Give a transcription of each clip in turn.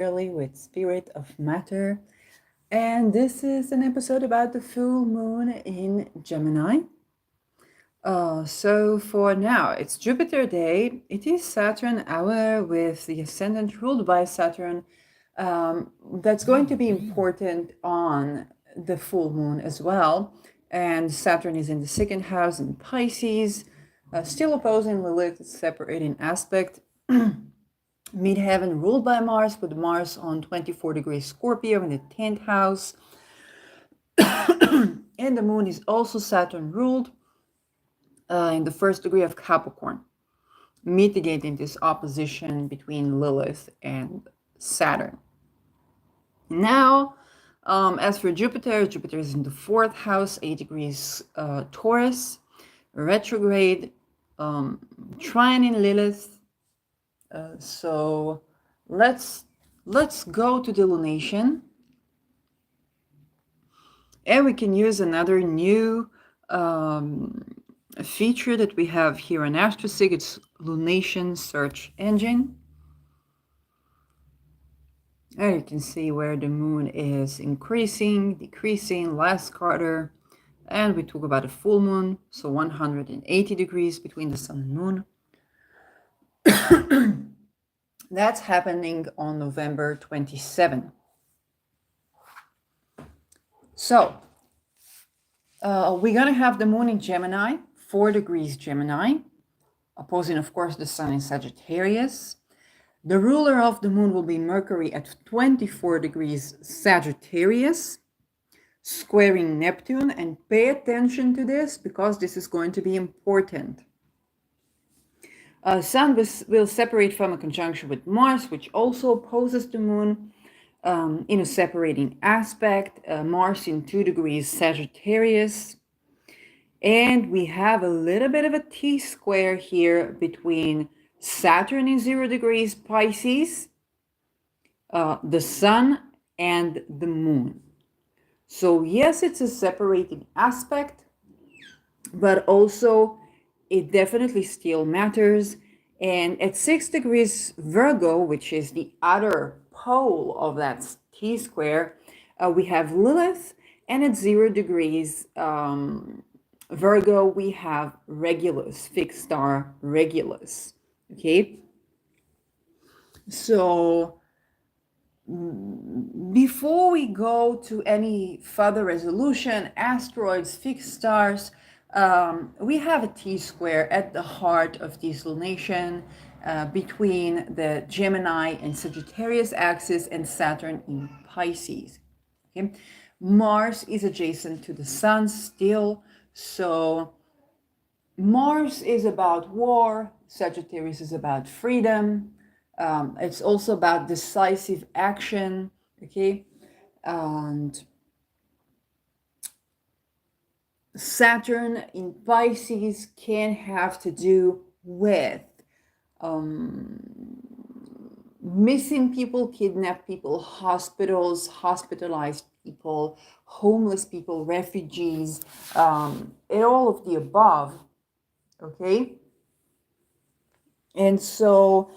with Spirit of Matter. And this is an episode about the full moon in Gemini. So for now, it's Jupiter day. It is Saturn hour with the ascendant ruled by Saturn. That's going to be important on the full moon as well. And Saturn is in the second house in Pisces, still opposing Lilith, separating aspect. Midheaven ruled by Mars, with Mars on 24 degrees Scorpio in the 10th house. And the moon is also Saturn ruled in the first degree of Capricorn, mitigating this opposition between Lilith and Saturn. Now, as for Jupiter, Jupiter is in the 4th house, 8 degrees Taurus, retrograde, trining Lilith. So let's go to the lunation, and we can use another new feature that we have here on AstroSig. It's lunation search engine. And you can see where the moon is increasing, decreasing, last quarter, and we talk about a full moon, so 180 degrees between the sun and moon. That's happening on November 27. So we're going to have the moon in Gemini, 4 degrees Gemini, opposing, of course, the sun in Sagittarius. The ruler of the moon will be Mercury at 24 degrees Sagittarius, squaring Neptune. And pay attention to this because this is going to be important. Sun will separate from a conjunction with Mars, which also opposes the moon in a separating aspect. Mars in 2 degrees Sagittarius. And we have a little bit of a T-square here between Saturn in 0 degrees Pisces, the sun, and the moon. So yes, it's a separating aspect, but also it definitely still matters. And at 6 degrees Virgo, which is the other pole of that T-square, we have Lilith, and at 0 degrees Virgo, we have Regulus, fixed star Regulus. Okay, so before we go to any further resolution, asteroids, fixed stars, we have a T-square at the heart of this lunation between the Gemini and Sagittarius axis and Saturn in Pisces. Okay? Mars is adjacent to the sun still, so Mars is about war, Sagittarius is about freedom. It's also about decisive action, okay? And Saturn in Pisces can have to do with missing people, kidnapped people, hospitals, hospitalized people, homeless people, refugees, and all of the above. Okay, and so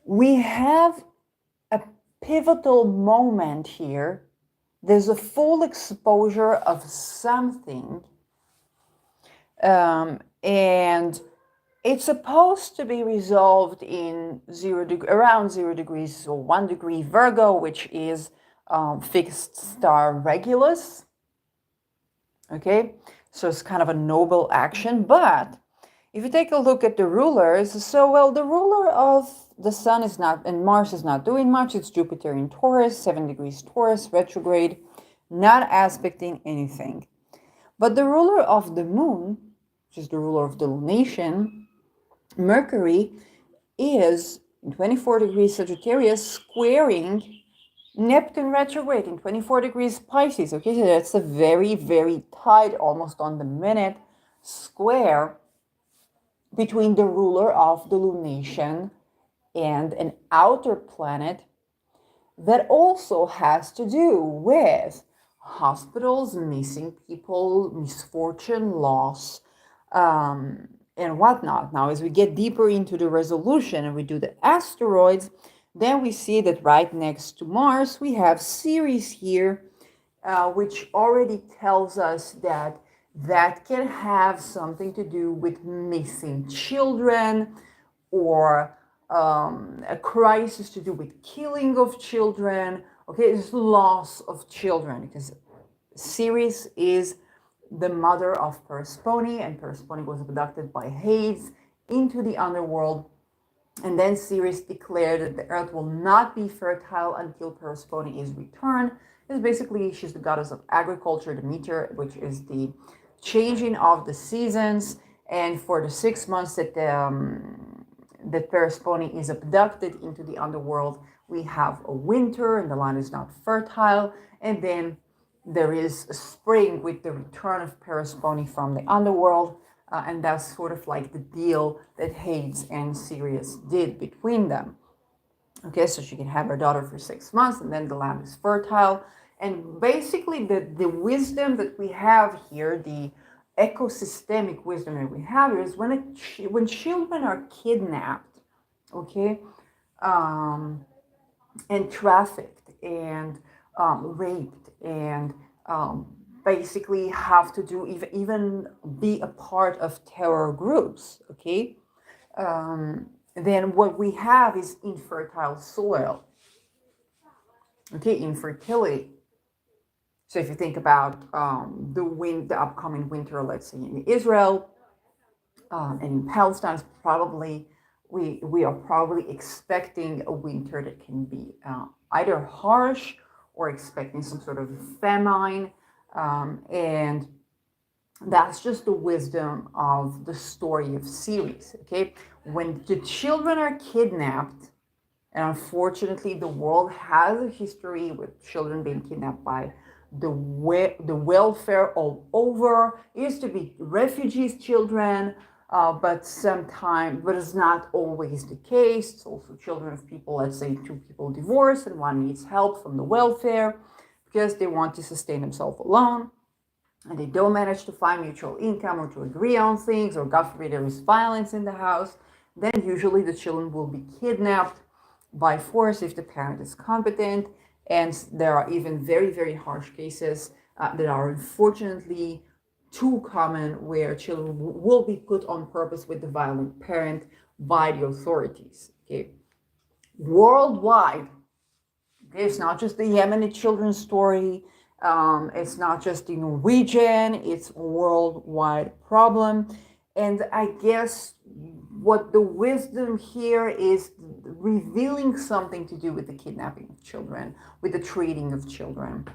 we have a pivotal moment here. There's a full exposure of something, and it's supposed to be resolved in around 0 degrees or 1 degree Virgo, which is fixed star Regulus. Okay, so it's kind of a noble action. But if you take a look at the rulers, the ruler of the sun is not, and Mars is not doing much. It's Jupiter in Taurus, 7 degrees Taurus, retrograde, not aspecting anything. But the ruler of the moon, which is the ruler of the lunation, Mercury, is in 24 degrees Sagittarius, squaring Neptune retrograde in 24 degrees Pisces. Okay, so that's a very, very tight, almost on the minute square between the ruler of the lunation and an outer planet that also has to do with hospitals, missing people, misfortune, loss, and whatnot. Now, as we get deeper into the resolution and we do the asteroids, Then we see that right next to Mars, we have Ceres here, which already tells us that that can have something to do with missing children, or a crisis to do with killing of children. Okay, it's loss of children, because Ceres is the mother of Persephone, and Persephone was abducted by Hades into the underworld. And then Ceres declared that the earth will not be fertile until Persephone is returned. It's basically, she's the goddess of agriculture, the meteor, which is the changing of the seasons. And for the 6 months that Persephone is abducted into the underworld, we have a winter and the land is not fertile. And then there is a spring with the return of Persephone from the underworld. And that's sort of like the deal that Hades and Ceres did between them. Okay, so she can have her daughter for 6 months, and then the land is fertile. And basically, the wisdom that we have here, the ecosystemic wisdom that we have here, is when children are kidnapped, okay, and trafficked and raped and basically have to do even be a part of terror groups, okay, then what we have is infertile soil, okay, infertility. So if you think about the upcoming winter, let's say in Israel and in Palestine, probably we are probably expecting a winter that can be either harsh or expecting some sort of famine. And that's just the wisdom of the story of Ceres. Okay, when the children are kidnapped, and unfortunately the world has a history with children being kidnapped by the welfare all over. It used to be refugees children, but it's not always the case. It's also children of people, let's say two people divorced and one needs help from the welfare because they want to sustain themselves alone, and they don't manage to find mutual income or to agree on things, or God forbid there is violence in the house, then usually the children will be kidnapped by force if the parent is competent. And there are even very, very harsh cases that are unfortunately too common, where children will be put on purpose with the violent parent by the authorities. Okay, worldwide, it's not just the Yemeni children's story. It's not just the Norwegian. It's a worldwide problem. And I guess what the wisdom here is revealing something to do with the kidnapping of children, with the trading of children,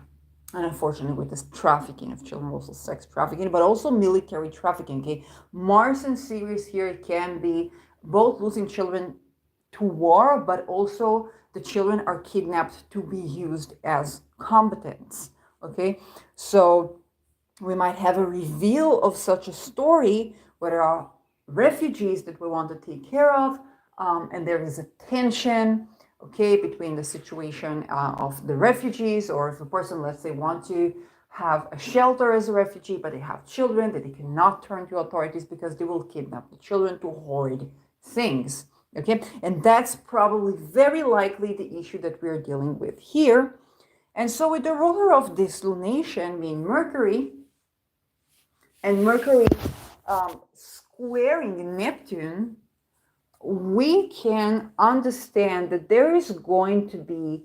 and unfortunately with the trafficking of children, also sex trafficking, but also military trafficking. Okay, Mars and Ceres here can be both losing children to war, but also the children are kidnapped to be used as combatants. Okay, so we might have a reveal of such a story where there are refugees that we want to take care of, and there is a tension, okay, between the situation of the refugees, or if a person, let's say, want to have a shelter as a refugee, but they have children that they cannot turn to authorities because they will kidnap the children to hoard things, okay? And that's probably very likely the issue that we're dealing with here. And so with the ruler of this lunation being Mercury, and Mercury squaring Neptune, we can understand that there is going to be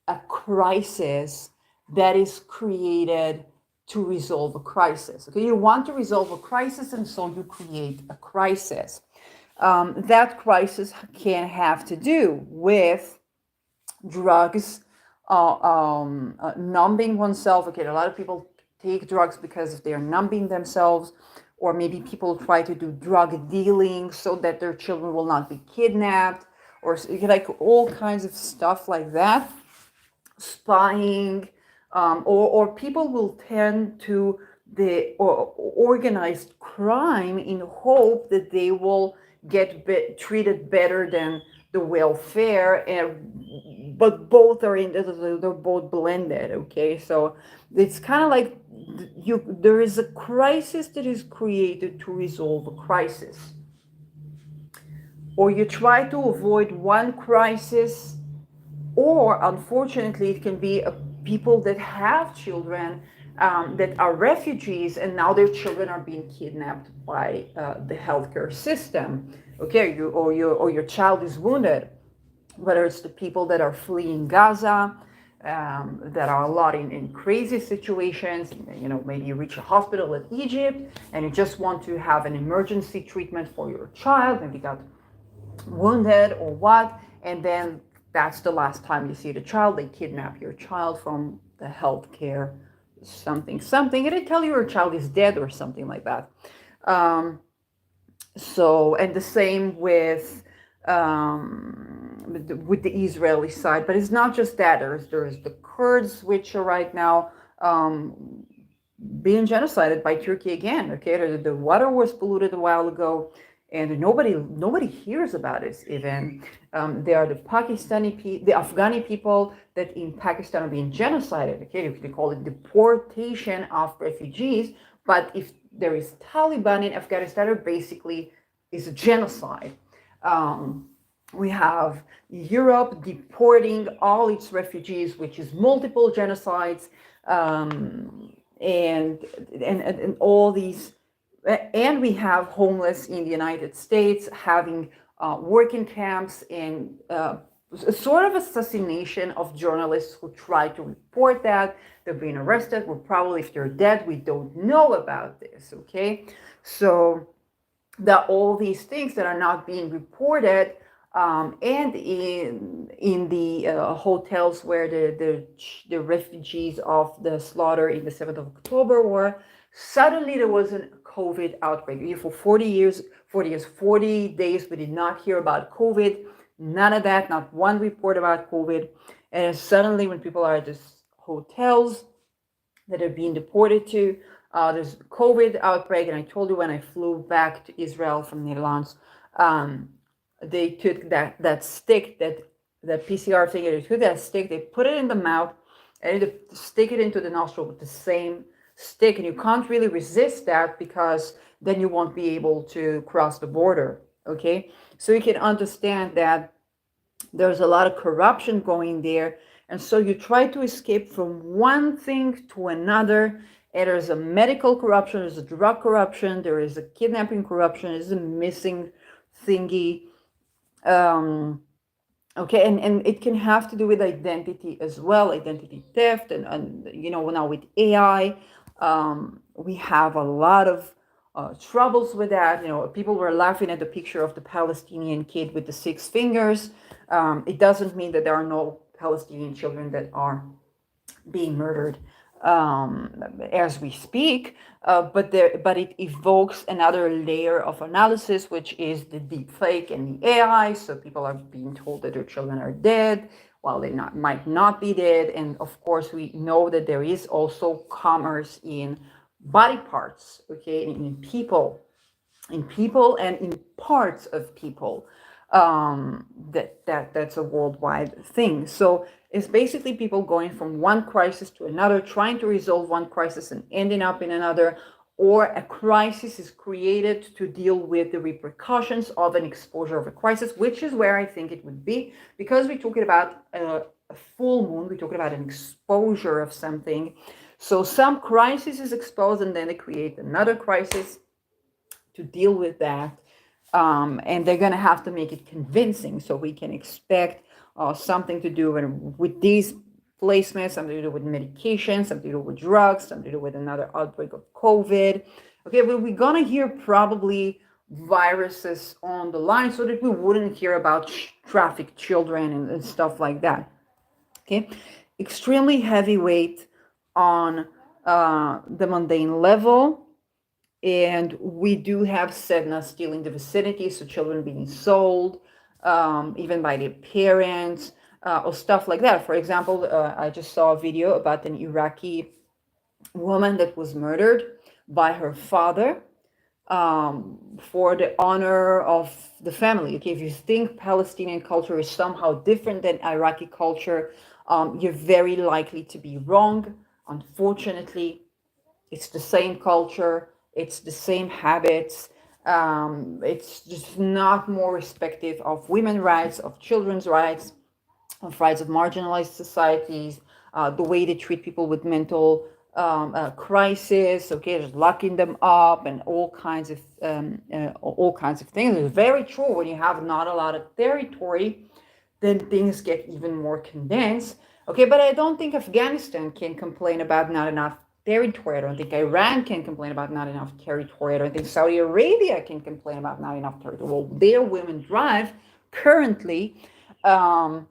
a crisis that is created to resolve a crisis. Okay, you want to resolve a crisis, and so you create a crisis. That crisis can have to do with drugs, numbing oneself. Okay, a lot of people take drugs because they're numbing themselves, or maybe people try to do drug dealing so that their children will not be kidnapped, or like all kinds of stuff like that. Spying, or people will tend to the organized crime in hope that they will get treated better than the welfare, but both are they're both blended. Okay, so it's kind of like there is a crisis that is created to resolve a crisis, or you try to avoid one crisis or unfortunately, it can be people that have children that are refugees, and now their children are being kidnapped by the healthcare system. Okay, or your child is wounded, whether it's the people that are fleeing Gaza, that are a lot in crazy situations. Maybe you reach a hospital in Egypt and you just want to have an emergency treatment for your child, maybe got wounded or what, and then that's the last time you see the child. They kidnap your child from the healthcare something, and they tell you your child is dead or something like that. And the same with the Israeli side, but it's not just that. There's the Kurds, which are right now being genocided by Turkey again. Okay, the water was polluted a while ago, and nobody hears about it even. They are the Afghani people that in Pakistan are being genocided. Okay, they call it deportation of refugees, but if there is Taliban in Afghanistan, it basically is a genocide. We have Europe deporting all its refugees, which is multiple genocides, and all these. And we have homeless in the United States having working camps and sort of assassination of journalists who try to report that. They're being arrested. Well, probably if they're dead, we don't know about this, okay? So that all these things that are not being reported, and in the hotels where the refugees of the slaughter in the 7th of October were, suddenly there was a COVID outbreak. For 40 days, we did not hear about COVID. None of that, not one report about COVID. And suddenly when people are at these hotels that are being deported to, there's a COVID outbreak. And I told you when I flew back to Israel from Netherlands, they took that stick, that PCR thing, they took that stick, they put it in the mouth, and they stick it into the nostril with the same stick. And you can't really resist that, because then you won't be able to cross the border, okay? So you can understand that there's a lot of corruption going there. And so you try to escape from one thing to another. And there's a medical corruption, there's a drug corruption, there is a kidnapping corruption, there's a missing thingy. Okay, and it can have to do with identity as well, identity theft, and now with AI, we have a lot of troubles with that. People were laughing at the picture of the Palestinian kid with the 6 fingers. It doesn't mean that there are no Palestinian children that are being murdered as we speak, but it evokes another layer of analysis, which is the deep fake and the AI. So people are being told that their children are dead while they might not be dead. And of course, we know that there is also commerce in body parts, okay, in people and in parts of people. That's a worldwide thing. So it's basically people going from one crisis to another, trying to resolve one crisis and ending up in another, or a crisis is created to deal with the repercussions of an exposure of a crisis, which is where I think it would be, because we're talking about a full moon, we're talking about an exposure of something. So some crisis is exposed, and then they create another crisis to deal with that. And they're going to have to make it convincing, so we can expect something to do with these placements, something to do with medication, something to do with drugs, something to do with another outbreak of COVID. Okay, but we're going to hear probably viruses on the line, so that we wouldn't hear about trafficked children and stuff like that. Okay, extremely heavyweight on the mundane level. And we do have Sedna still in the vicinity, so children being sold, even by their parents, or stuff like that. For example, I just saw a video about an Iraqi woman that was murdered by her father for the honor of the family. Okay, if you think Palestinian culture is somehow different than Iraqi culture, you're very likely to be wrong. Unfortunately, it's the same culture. It's the same habits. It's just not more respective of women's rights, of children's rights. of rights of marginalized societies, the way they treat people with mental crisis, okay, just locking them up and all kinds of things. It's very true. When you have not a lot of territory, then things get even more condensed. Okay, but I don't think Afghanistan can complain about not enough territory. I don't think Iran can complain about not enough territory. I don't think Saudi Arabia can complain about not enough territory. Well, their women drive currently. Um,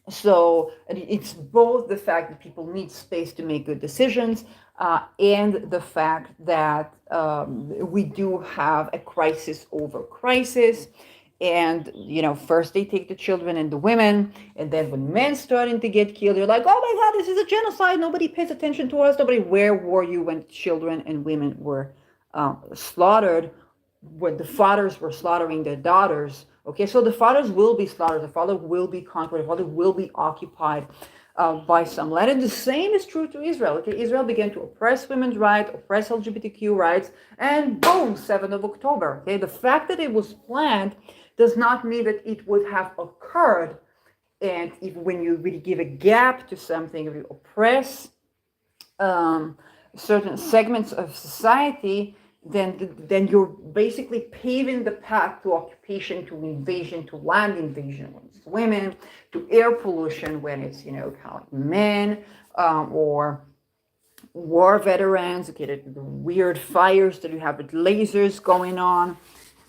so it's both the fact that people need space to make good decisions, and the fact that we do have a crisis over crisis. And first they take the children and the women, and then when men starting to get killed, they're like, oh my god, this is a genocide, nobody pays attention to us. Where were you when children and women were slaughtered, when the fathers were slaughtering their daughters? Okay, so the fathers will be slaughtered, the father will be conquered, the father will be occupied by some land. And the same is true to Israel. Okay, Israel began to oppress women's rights, oppress LGBTQ rights, and boom, 7th of October. Okay, the fact that it was planned does not mean that it would have occurred. And when you really give a gap to something, if you oppress certain segments of society, then you're basically paving the path to occupation, to invasion, to land invasion when it's women, to air pollution when it's kind of men, or war veterans. Okay, the weird fires that you have with lasers going on,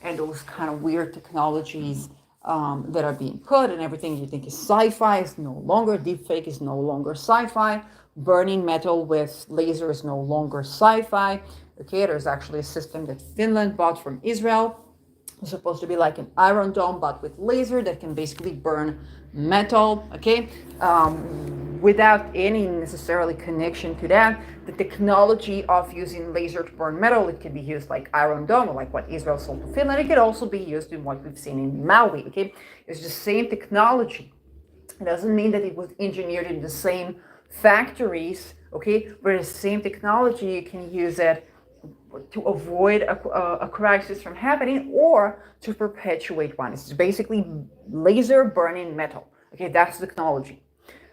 and those kind of weird technologies that are being put, and everything you think is sci-fi is no longer, deepfake is no longer sci-fi, burning metal with laser is no longer sci-fi. Okay, there's actually a system that Finland bought from Israel. It's supposed to be like an Iron Dome, but with laser that can basically burn metal. Okay, without any necessarily connection to that, the technology of using laser to burn metal, it can be used like Iron Dome, or like what Israel sold to Finland. It could also be used in what we've seen in Maui. Okay, it's the same technology. It doesn't mean that it was engineered in the same factories. Okay, but the same technology, you can use it to avoid a crisis from happening, or to perpetuate one. It's basically laser burning metal. Okay, that's the technology.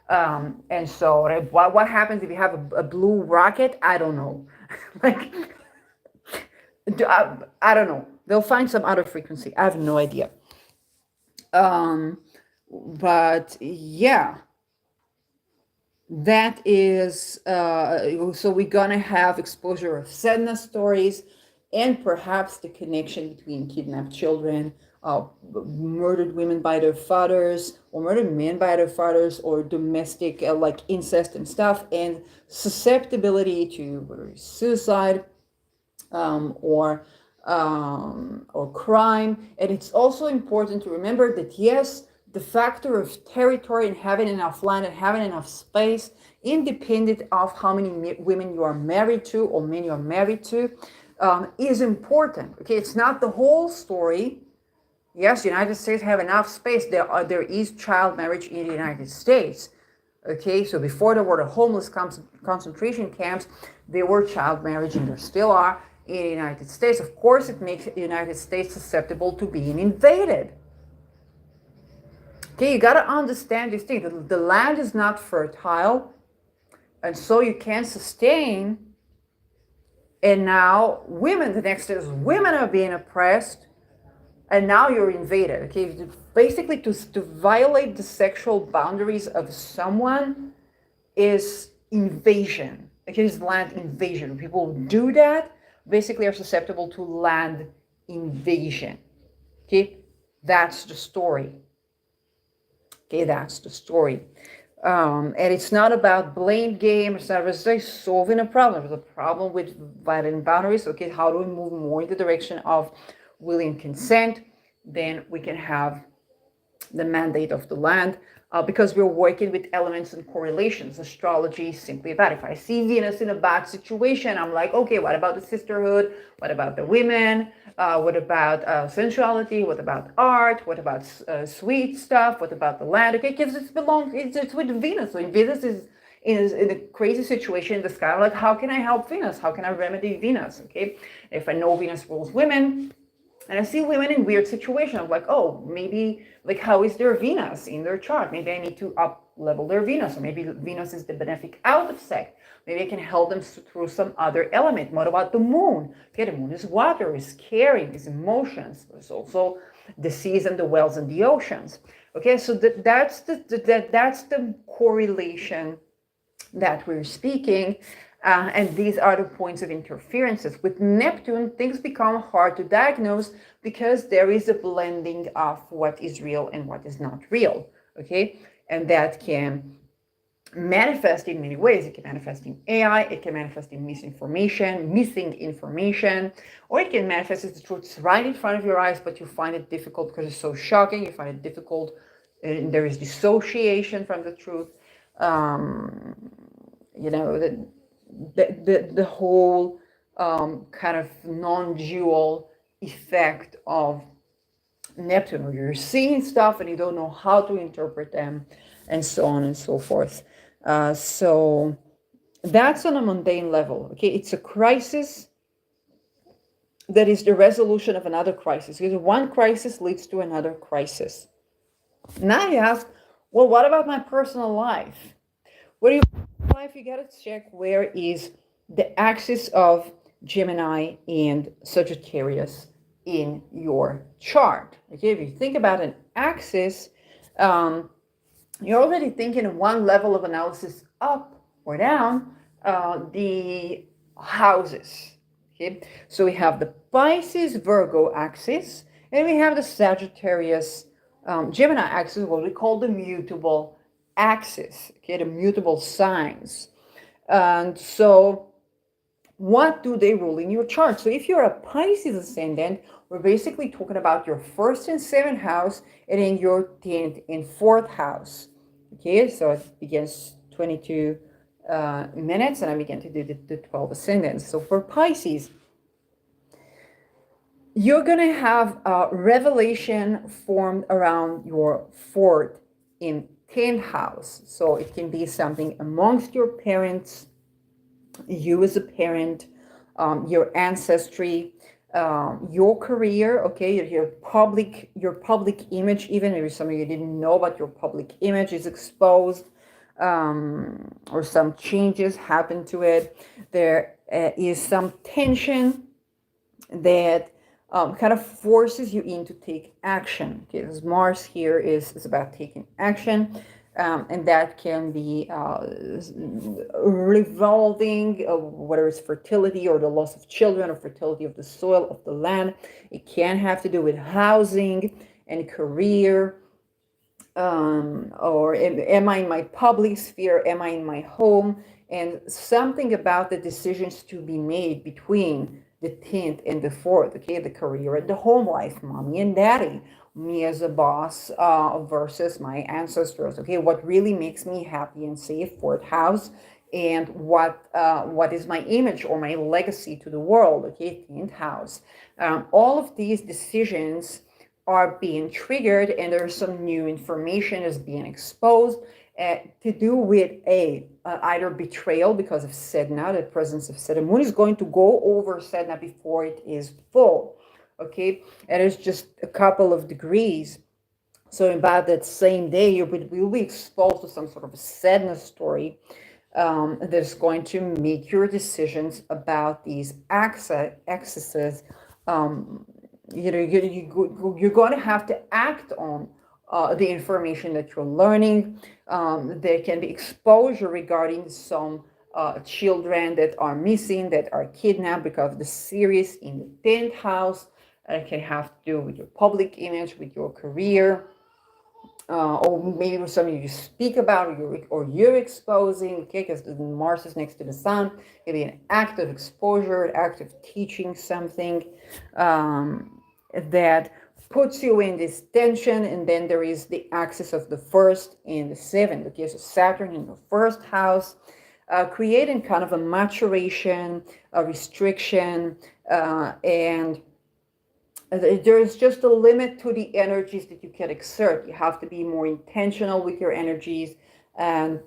And so what happens if you have a blue rocket? I don't know. Like, I don't know. They'll find some other frequency. I have no idea. But yeah, that is, so we're gonna have exposure of sadness stories, and perhaps the connection between kidnapped children, murdered women by their fathers, or murdered men by their fathers, or domestic like incest and stuff, and susceptibility to suicide, or crime. And it's also important to remember that yes, the factor of territory and having enough land and having enough space, independent of how many women you are married to or men you are married to, is important. Okay, it's not the whole story. Yes, the United States have enough space. There is child marriage in the United States. Okay, so before there were the homeless concentration camps, there were child marriage, and there still are in the United States. Of course, it makes the United States susceptible to being invaded. Okay, you got to understand this thing. The land is not fertile, and so you can't sustain. And now the next is women are being oppressed, and now you're invaded. Okay, basically to violate the sexual boundaries of someone is invasion. Okay, it's land invasion. When people do that, basically are susceptible to land invasion. Okay, that's the story. Okay, that's the story. And it's not about blame game. It's not about solving a problem. It's a problem with violating boundaries. Okay, how do we move more in the direction of willing consent? Then we can have the mandate of the land, because we're working with elements and correlations. Astrology is simply that. If I see Venus in a bad situation, I'm like, okay, what about the sisterhood? What about the women? What about sensuality? What about art? What about sweet stuff? What about the land? Okay, because it's with Venus. So if Venus is in a crazy situation in the sky, I'm like, how can I help Venus? How can I remedy Venus? Okay, if I know Venus rules women, And I see women in weird situations of like, oh, maybe like how is their Venus in their chart? Maybe I need to up level their Venus, or maybe Venus is the benefic out of sect. Maybe I can help them through some other element. What about the moon? Okay, the moon is water, is caring, is emotions. There's also the seas and the wells and the oceans. Okay, so that's the correlation that we're speaking. And these are the points of interferences. With Neptune, things become hard to diagnose because there is a blending of what is real and what is not real. Okay, and that can manifest in many ways. It can manifest in AI, it can manifest in misinformation, missing information, or it can manifest as the truth right in front of your eyes, but you find it difficult because it's so shocking. You find it difficult, and there is dissociation from the truth. You know, the whole kind of non-dual effect of Neptune, where you're seeing stuff and you don't know how to interpret them, and so on and so forth. So that's on a mundane level. Okay, it's a crisis that is the resolution of another crisis, because one crisis leads to another crisis. Now you ask, well, what about my personal life? What do you life? You got to check where is the axis of Gemini and Sagittarius in your chart. Okay, if you think about an axis, you're already thinking one level of analysis up or down the houses. Okay, so we have the Pisces Virgo axis, and we have the Sagittarius Gemini axis, what we call the mutable axis. Okay, the mutable signs. And so what do they rule in your chart? So if you're a Pisces ascendant, we're basically talking about your first and seventh house, and in your 10th and fourth house. Okay, so it begins 22 minutes, and I begin to do the 12 ascendants. So for Pisces, you're going to have a revelation formed around your fourth and 10th house. So it can be something amongst your parents, you as a parent, your ancestry, your career, okay, your public image, even maybe something you didn't know about your public image is exposed, or some changes happen to it. There is some tension that kind of forces you in to take action. Okay, because Mars here is about taking action. And that can be revolving, whether it's fertility or the loss of children or fertility of the soil, of the land. It can have to do with housing and career. Or am I in my public sphere? Am I in my home? And something about the decisions to be made between the 10th and the 4th, okay, the career and the home life, mommy and daddy, me as a boss versus my ancestors, okay, what really makes me happy and safe, fourth house, and what is my image or my legacy to the world, okay, 10th house. All of these decisions are being triggered, and there's some new information is being exposed to do with either betrayal because of Sedna, the presence of Sedna. Moon is going to go over Sedna before it is full, okay? And it's just a couple of degrees. So about that same day, you will be exposed to some sort of a Sedna story that's going to make your decisions about these excesses. You know, you're going to have to act on the information that you're learning. There can be exposure regarding some children that are missing, that are kidnapped because of the Sirius in the 10th house. It can have to do with your public image, with your career, or maybe with something you speak about or you're exposing, okay, because Mars is next to the Sun. It'll be an act of exposure, an act of teaching something that puts you in this tension. And then there is the axis of the first and the seventh, okay, so Saturn in the first house, creating kind of a maturation, a restriction, and there's just a limit to the energies that you can exert. You have to be more intentional with your energies. And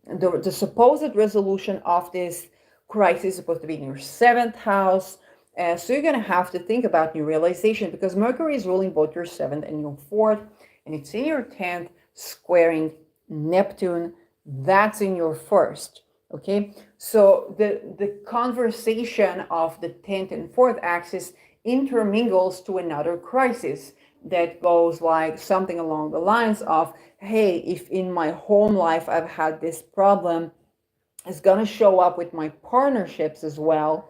the supposed resolution of this crisis is supposed to be in your seventh house. So you're going to have to think about new realization, because Mercury is ruling both your 7th and your 4th, and it's in your 10th, squaring Neptune. That's in your 1st. Okay, so the conversation of the 10th and 4th axis intermingles to another crisis that goes like something along the lines of, hey, if in my home life I've had this problem, it's going to show up with my partnerships as well.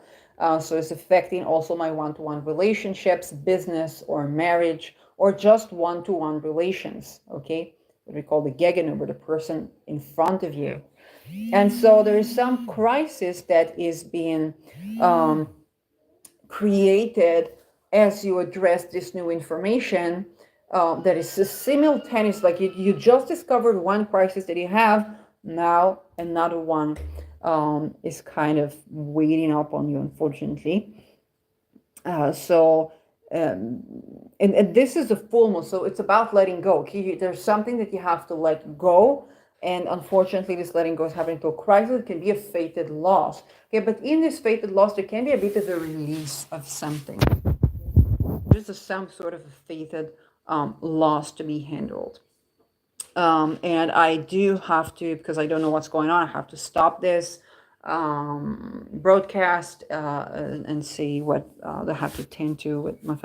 So it's affecting also my one-to-one relationships, business or marriage, or just one-to-one relations. Okay, what we call the Gegenüber, the person in front of you. And so there is some crisis that is being created as you address this new information, that is simultaneous. Like you just discovered one crisis that you have, now another one is kind of waiting up on you, unfortunately. And this is a full moon, so it's about letting go. Okay? There's something that you have to let go, and unfortunately, this letting go is happening to a crisis. It can be a fated loss. Okay, but in this fated loss, there can be a bit of a release of something. There's some sort of a fated loss to be handled. And I do have to, because I don't know what's going on, I have to stop this broadcast and see what I have to tend to with my